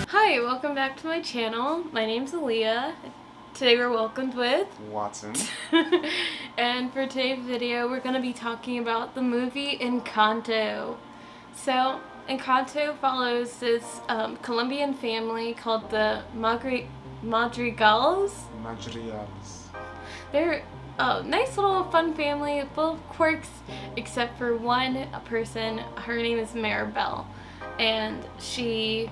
Hi, welcome back to my channel. My name's Aaliyah. Today we're welcomed with Watson. And for today's video, we're going to be talking about the movie Encanto. So, Encanto follows this Colombian family called the Madrigals. They're a nice little fun family, full of quirks, except for one person. Her name is Maribel, and she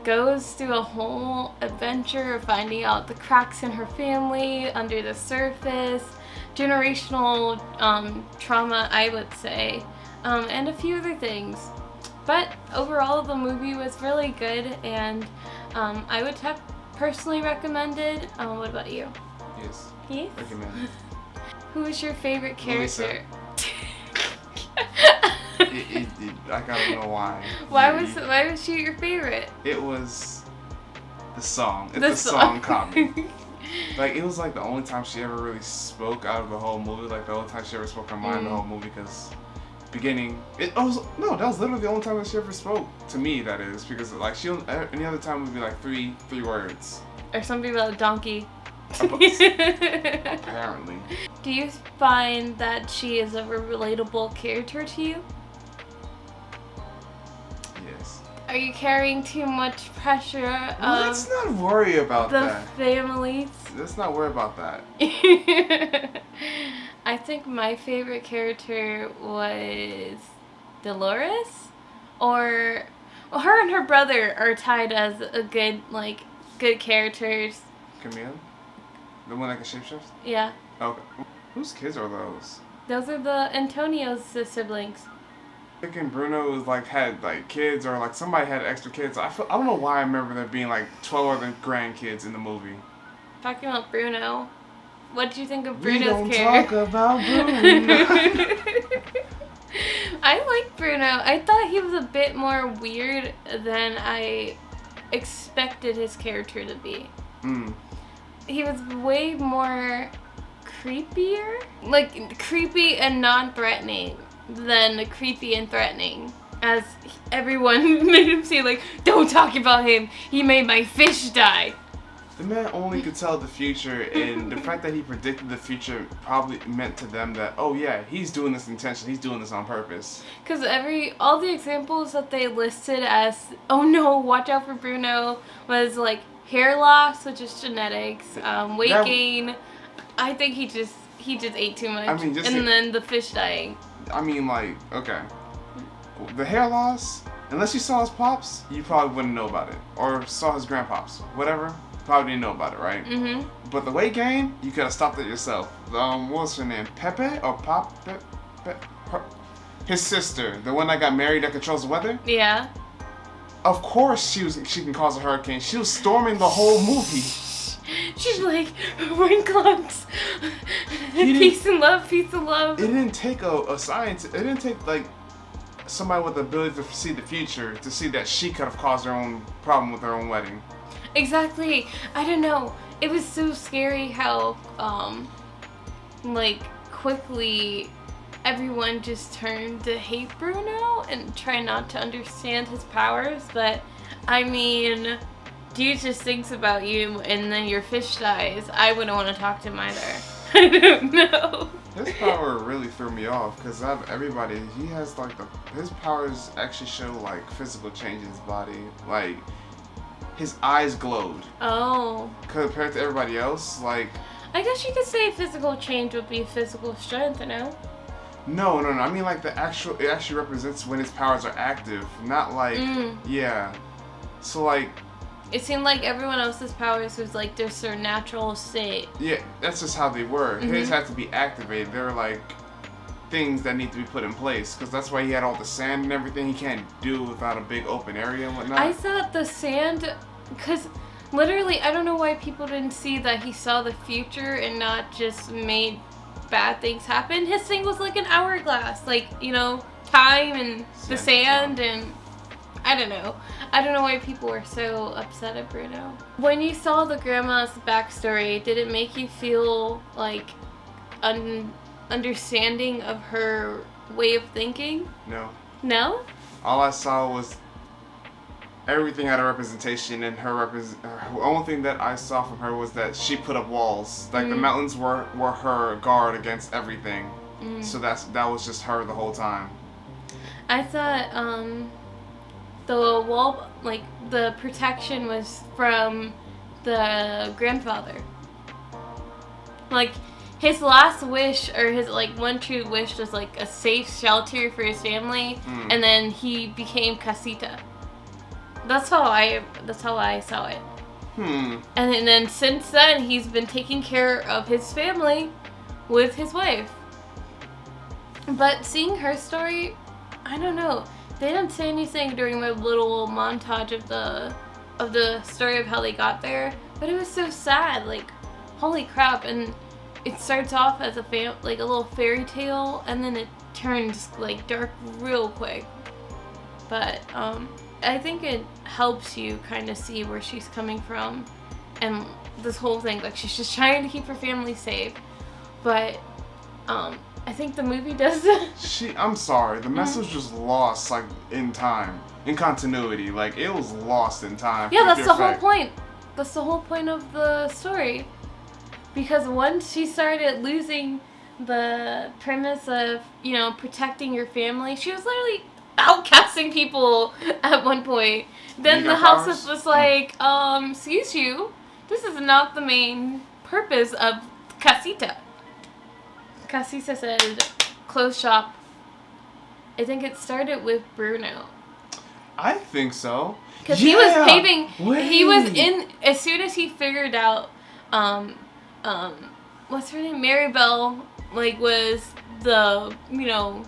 goes through a whole adventure of finding out the cracks in her family, under the surface, generational trauma, I would say, and a few other things. But overall, the movie was really good, and I would have personally recommended. What about you? Yes. Yes? Recommend. Who was your favorite character? I gotta know why. Why was she your favorite? It was the song. The The song caught me. Like, it was like the only time she ever really spoke out of the whole movie. Like, the only time she ever spoke her mind the whole movie. Because that was literally the only time that she ever spoke to me. That is because like any other time would be like three words. Or something about a donkey. Apparently. Do you find that she is a relatable character to you? Yes. Are you carrying too much pressure Let's not worry about the that. families? Let's not worry about that. I think my favorite character was Dolores, or her and her brother are tied as a good characters. Camille? The one that can shapeshift? Yeah. Okay. Whose kids are those? Those are the Antonio's siblings. Thinking Bruno had kids, or like somebody had extra kids. I don't know why I remember there being like 12 other grandkids in the movie. Talking about Bruno, what did you think of We Bruno's don't character? talk about Bruno. I like Bruno. I thought he was a bit more weird than I expected his character to be. He was way more creepier, like creepy and non-threatening than creepy and threatening, as everyone made him say, like, don't talk about him, he made my fish die. The man only could tell the future, and the fact that he predicted the future probably meant to them that, oh yeah, he's doing this intentionally, he's doing this on purpose. Because all the examples that they listed as, oh no, watch out for Bruno, was like hair loss, which is genetics, weight gain. I think he just ate too much. Then the fish dying. Okay. The hair loss, unless you saw his pops, you probably wouldn't know about it. Or saw his grandpops. Whatever, probably didn't know about it, right? Mm-hmm. But the weight gain, you could have stopped it yourself. What was her name? Pepe or Pop? His sister, the one that got married that controls the weather? Yeah. Of course she can cause a hurricane. She was storming the whole movie. She's like, rain clouds. Peace and love, peace and love. It didn't take a science. It didn't take somebody with the ability to see the future to see that she could have caused her own problem with her own wedding. Exactly. I don't know. It was so scary how quickly everyone just turned to hate Bruno and try not to understand his powers. But I mean, dude just thinks about you and then your fish dies. I wouldn't want to talk to him either. I don't know. His power really threw me off because out of everybody, he has his powers actually show physical change in his body. Like, his eyes glowed. Oh. Compared to everybody else, I guess you could say physical change would be physical strength, No. I mean, it actually represents when his powers are active, not yeah. So it seemed like everyone else's powers was just their natural state. Yeah, that's just how they were. Mm-hmm. His had to be activated. They were things that need to be put in place, because that's why he had all the sand and everything. He can't do without a big open area and whatnot. I thought the sand, because literally, I don't know why people didn't see that he saw the future and not just made bad things happen. His thing was like an hourglass, time and the sand and I don't know. I don't know why people were so upset at Bruno. When you saw the grandma's backstory, did it make you feel understanding of her way of thinking? No. No? All I saw was everything had a representation, and the only thing that I saw from her was that she put up walls. Like the mountains were her guard against everything. So that was just her the whole time. I thought the wall, like the protection, was from the grandfather. Like his last wish, or his like one true wish, was like a safe shelter for his family, and then he became Casita. That's how I saw it. And then since then, he's been taking care of his family with his wife. But seeing her story, I don't know. They didn't say anything during my little montage of the story of how they got there, but it was so sad. Like, holy crap! And it starts off as like a little fairy tale, and then it turns like dark real quick. But I think it helps you kind of see where she's coming from, and this whole thing, like she's just trying to keep her family safe. But I think the movie does that. I'm sorry, the message was lost, like, in time, in continuity. Like, it was lost in time. Yeah, that's the whole point. That's the whole point of the story. Because once she started losing the premise of, you know, protecting your family, she was literally outcasting people at one point. Then the house was just like, excuse you, this is not the main purpose of Casita. Casita said, close shop. I think it started with Bruno. I think so. Because he was paving, he was in, as soon as he figured out, what's her name? Maribel, like, was the, you know,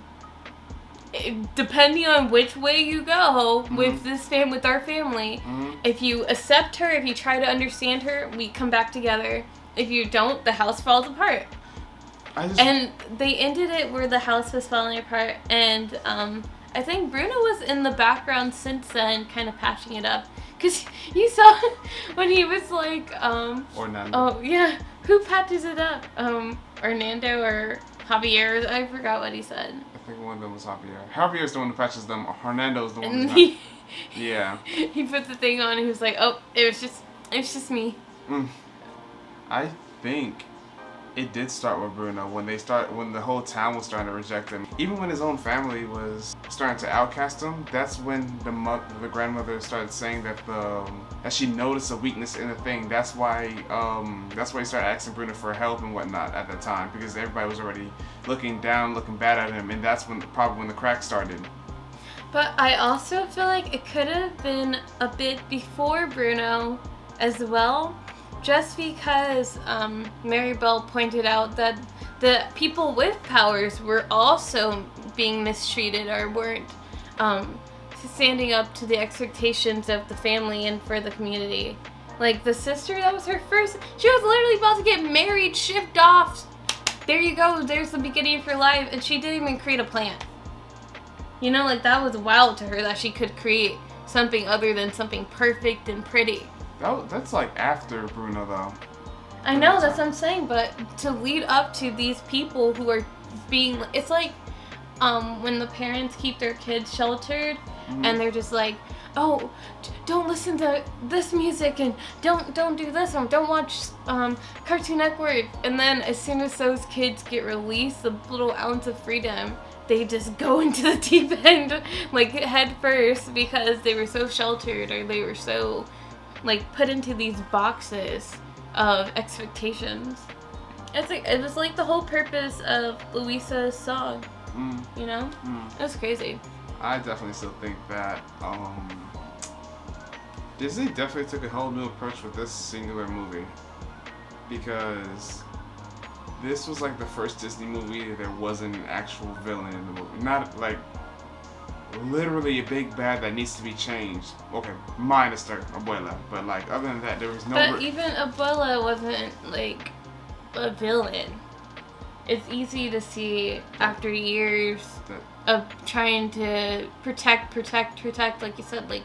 depending on which way you go with with our family, if you accept her, if you try to understand her, we come back together. If you don't, the house falls apart. And they ended it where the house was falling apart, and I think Bruno was in the background since then, kind of patching it up. Because you saw when he was like, Orlando. Oh, yeah. Who patches it up? Orlando or Javier? I forgot what he said. I think one of them was Javier. Javier's the one who patches them. Hernando's the one who's not. Yeah. He put the thing on and he was like, oh, it was just me. I think it did start with Bruno when the whole town was starting to reject him. Even when his own family was starting to outcast him, that's when the grandmother started saying that that she noticed a weakness in the thing. That's why he started asking Bruno for help and whatnot at that time, because everybody was already looking down, looking bad at him, and that's probably when the crack started. But I also feel like it could have been a bit before Bruno as well. Just because Maribel pointed out that the people with powers were also being mistreated or weren't standing up to the expectations of the family and for the community. Like the sister, that was her first. She was literally about to get married, shipped off. There you go. There's the beginning of her life, and she didn't even create a plant. You know, like that was wild to her that she could create something other than something perfect and pretty. That's like after Bruno, though. I know, that's what I'm saying, but to lead up to these people who are being... It's like when the parents keep their kids sheltered, and they're just like, oh, don't listen to this music, and don't do this, and don't watch Cartoon Network. And then as soon as those kids get released, the little ounce of freedom, they just go into the deep end, like head first, because they were so sheltered, or they were so... like put into these boxes of expectations. It was like the whole purpose of Louisa's song. You know? It was crazy. I definitely still think that Disney definitely took a whole new approach with this singular movie, because this was like the first Disney movie that there wasn't an actual villain in the movie. Not like literally a big bad that needs to be changed. Okay, minus their Abuela, but like other than that, there was no. But even Abuela wasn't like a villain. It's easy to see after years of trying to protect, like you said, like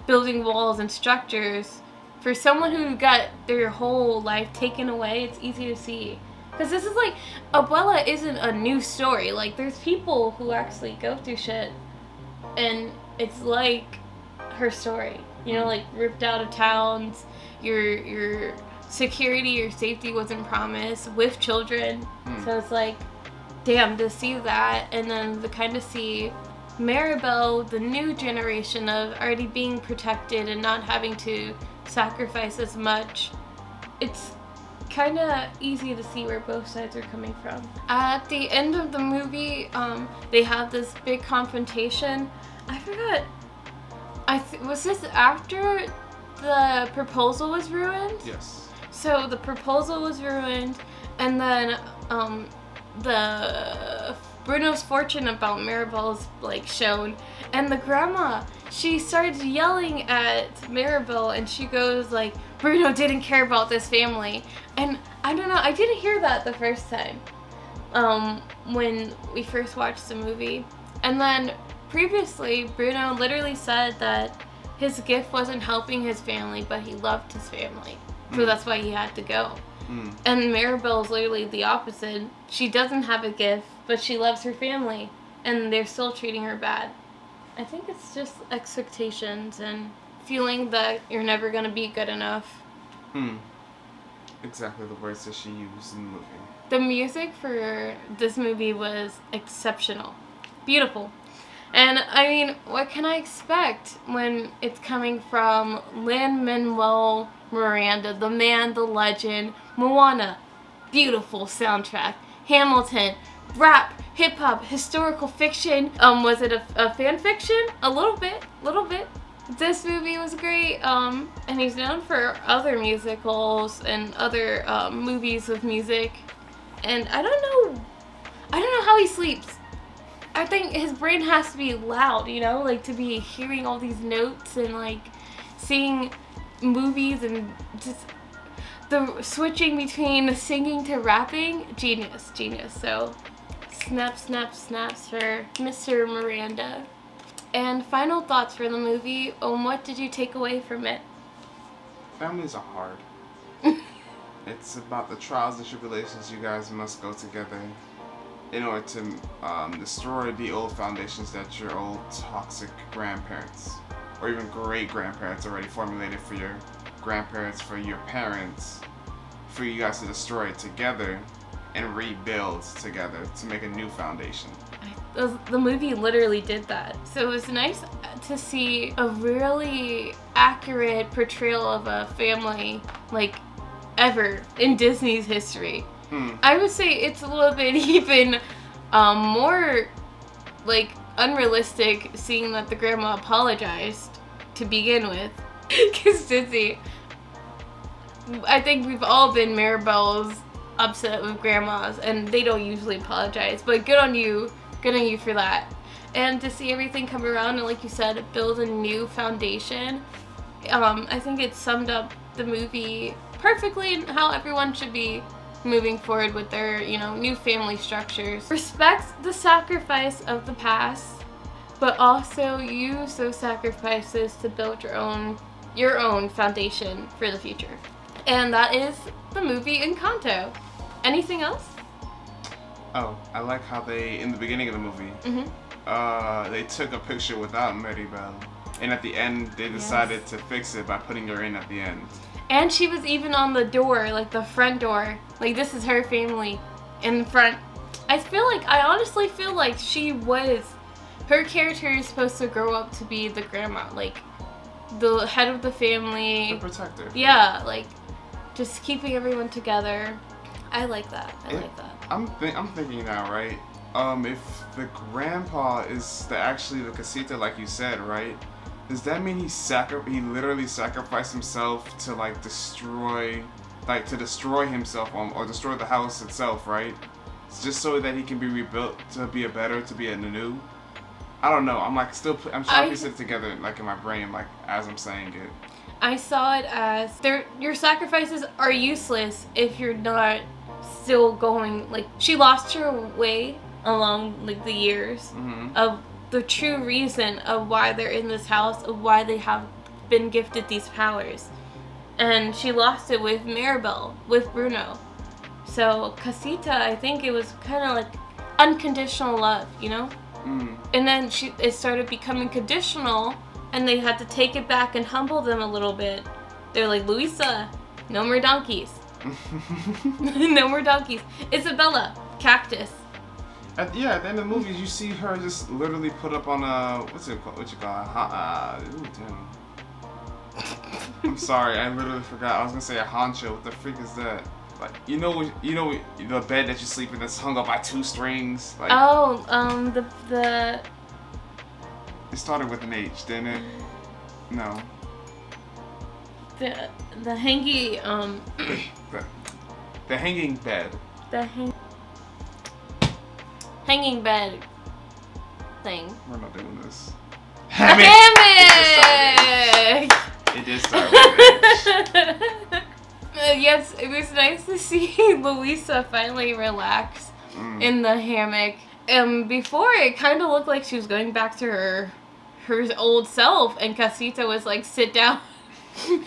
building walls and structures. For someone who got their whole life taken away, it's easy to see. Because this is like, Abuela isn't a new story. Like, there's people who actually go through shit. And it's like, her story. You know, like ripped out of towns, your security, your safety wasn't promised with children. So it's like, damn, to see that, and then to kind of see Maribel, the new generation of already being protected and not having to sacrifice as much. It's kind of easy to see where both sides are coming from. At the end of the movie, they have this big confrontation. I forgot. Was this after the proposal was ruined? Yes. So the proposal was ruined, and then the Bruno's fortune about Maribel's like shown, and the grandma, she starts yelling at Maribel, and she goes like, Bruno didn't care about this family. And I don't know, I didn't hear that the first time when we first watched the movie. And then previously, Bruno literally said that his gift wasn't helping his family, but he loved his family. So that's why he had to go. And Maribel's literally the opposite. She doesn't have a gift, but she loves her family, and they're still treating her bad. I think it's just expectations and feeling that you're never going to be good enough. Exactly the words that she used in the movie. The music for this movie was exceptional. Beautiful. And I mean, what can I expect when it's coming from Lin-Manuel Miranda, the man, the legend, Moana, beautiful soundtrack, Hamilton, rap, hip-hop, historical fiction. Was it a fan fiction? A little bit. This movie was great, and he's known for other musicals and other movies with music, and I don't know how he sleeps. I think his brain has to be loud, you know, like to be hearing all these notes and like seeing movies and just the switching between singing to rapping. Genius. So snaps for Mr. Miranda. And final thoughts for the movie. What did you take away from it? Families are hard. It's about the trials and tribulations you guys must go together in order to destroy the old foundations that your old toxic grandparents or even great-grandparents already formulated for your grandparents, for your parents, for you guys to destroy it together and rebuild together to make a new foundation. The movie literally did that. So it was nice to see a really accurate portrayal of a family like ever in Disney's history. I would say it's a little bit even more like unrealistic, seeing that the grandma apologized to begin with. Because Disney, I think we've all been Maribel's upset with grandmas, and they don't usually apologize, but good on you for that. And to see everything come around and, like you said, build a new foundation, I think it summed up the movie perfectly and how everyone should be moving forward with their, new family structures. Respect the sacrifice of the past, but also use those sacrifices to build your own foundation for the future. And that is the movie Encanto. Anything else? Oh, I like how they, in the beginning of the movie, they took a picture without Maribel, and at the end they decided to fix it by putting her in at the end. And she was even on the door, like the front door. Like, this is her family in the front. I honestly feel like her character is supposed to grow up to be the grandma, like the head of the family. The protector. Yeah, like just keeping everyone together. I like that. I'm thinking now, right? If the grandpa is actually the casita, like you said, right? Does that mean he literally sacrificed himself to destroy himself or destroy the house itself, right? It's just so that he can be rebuilt to be a new. I don't know. I'm trying to piece it together in my brain, as I'm saying it. I saw it as your sacrifices are useless if you're not still going. She lost her way along the years of the true reason of why they're in this house, of why they have been gifted these powers. And she lost it with Maribel, with Bruno. So Casita, I think it was kind of unconditional love, And then it started becoming conditional and they had to take it back and humble them a little bit. They're like, Louisa, no more donkeys. No more donkeys. Isabella, cactus. At the end of the movies, you see her just literally put up on a what you call it? Ooh, damn. I'm sorry, I literally forgot. I was gonna say a honcho. What the freak is that? Like you know the bed that you sleep in that's hung up by 2 strings. Like, the. It started with an H, didn't it? No. The hanging the hanging bed. Hanging bed thing. We're not doing this. Hammock! It did start with an H. Yes, it was nice to see Louisa finally relax in the hammock. Before it kind of looked like she was going back to her old self, and Casita was like, "Sit down." Sit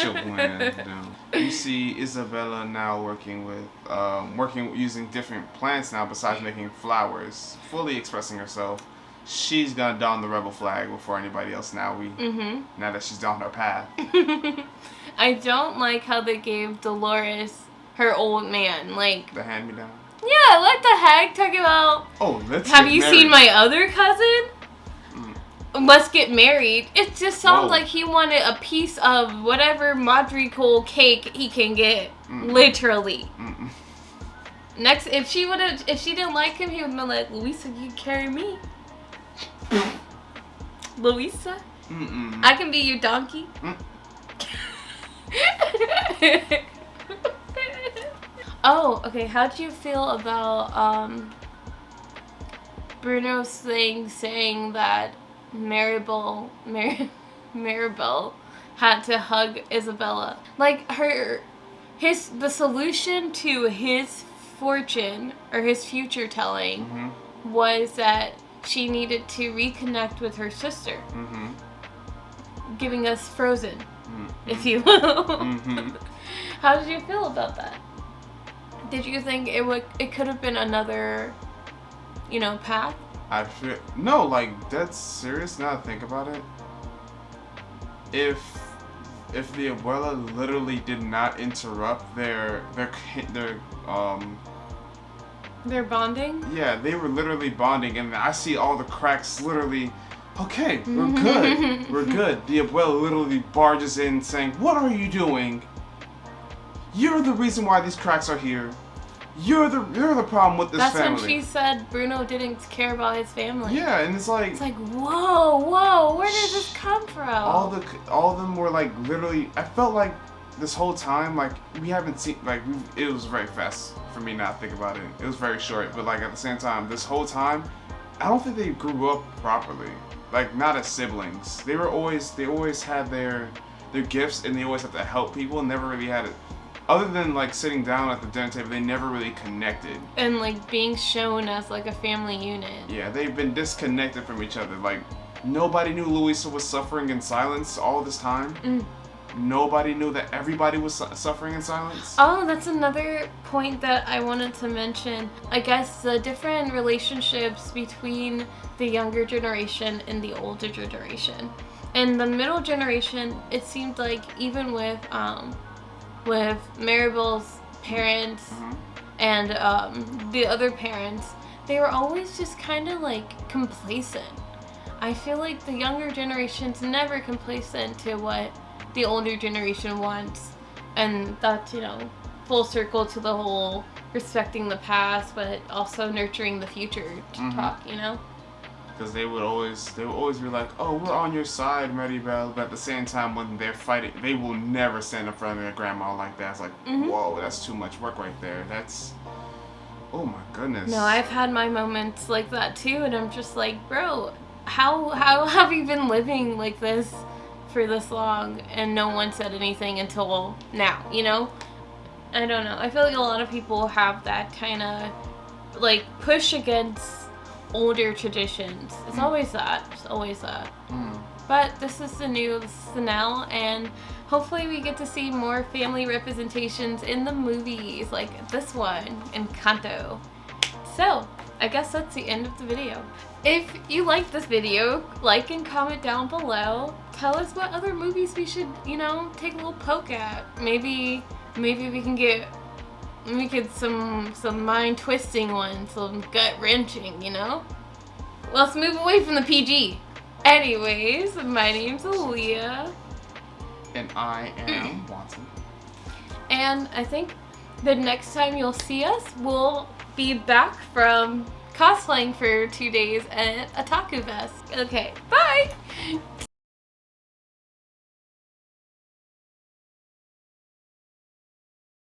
your ass down. You see Isabella now working using different plants now besides making flowers, fully expressing herself. She's gonna don the rebel flag before anybody else now. Now that she's down her path. I don't like how they gave Dolores her old man, like the hand-me-down. Yeah, let the hag talk about. Oh, let's. Have you seen my other cousin? Let's get married. It just sounds like he wanted a piece of whatever madrigal cake he can get. Literally. Next, if she didn't like him, he would be like, Louisa, you carry me. Louisa, I can be your donkey. Oh, okay. How do you feel about Bruno's thing saying that Maribel had to hug Isabella? Like the solution to his fortune or his future telling was that she needed to reconnect with her sister, giving us Frozen, if you will. How did you feel about that? Did you think it could have been another, path? I feel no, like that's serious. Now that I think about it, if the abuela literally did not interrupt their bonding. Yeah, they were literally bonding, and I see all the cracks literally. Okay, we're good. We're good. The abuela literally barges in saying, "What are you doing? You're the reason why these cracks are here. You're the problem with this family." That's when she said Bruno didn't care about his family. Yeah, and it's like whoa, where did this come from? All of them were like literally. I felt like this whole time, like we haven't seen, like it was very fast for me not to think about it. It was very short, but like at the same time, this whole time, I don't think they grew up properly. Like not as siblings. They always had their gifts, and they always had to help people. Never really had it. Other than like sitting down at the dinner table, they never really connected. And like being shown as like a family unit. Yeah, they've been disconnected from each other. Like nobody knew Louisa was suffering in silence all this time. Nobody knew that everybody was suffering in silence. Oh, that's another point that I wanted to mention. I guess the different relationships between the younger generation and the older generation. And the middle generation, it seemed like even with Maribel's parents and the other parents, they were always just kind of like complacent. I feel like the younger generation's never complacent to what the older generation wants, and that's full circle to the whole respecting the past but also nurturing the future talk. Because they would always be like, "Oh, we're on your side, Maribel," but at the same time, when they're fighting, they will never stand in front of their grandma like that. It's like, whoa, that's too much work right there. That's, oh my goodness. No, I've had my moments like that too, and I'm just like, bro, how have you been living like this for this long and no one said anything until now? I don't know. I feel like a lot of people have that kind of like push against older traditions. It's always that. It's always that. But this is the now, and hopefully we get to see more family representations in the movies like this one, Encanto. So, I guess that's the end of the video. If you liked this video, like and comment down below. Tell us what other movies we should, you know, take a little poke at. Maybe we can get some mind twisting ones, some gut wrenching, you know? Let's move away from the PG. Anyways, my name's Aaliyah. And I am Watson. And I think the next time you'll see us, we'll be back from cosplaying for 2 days at Otaku Fest. Okay, bye!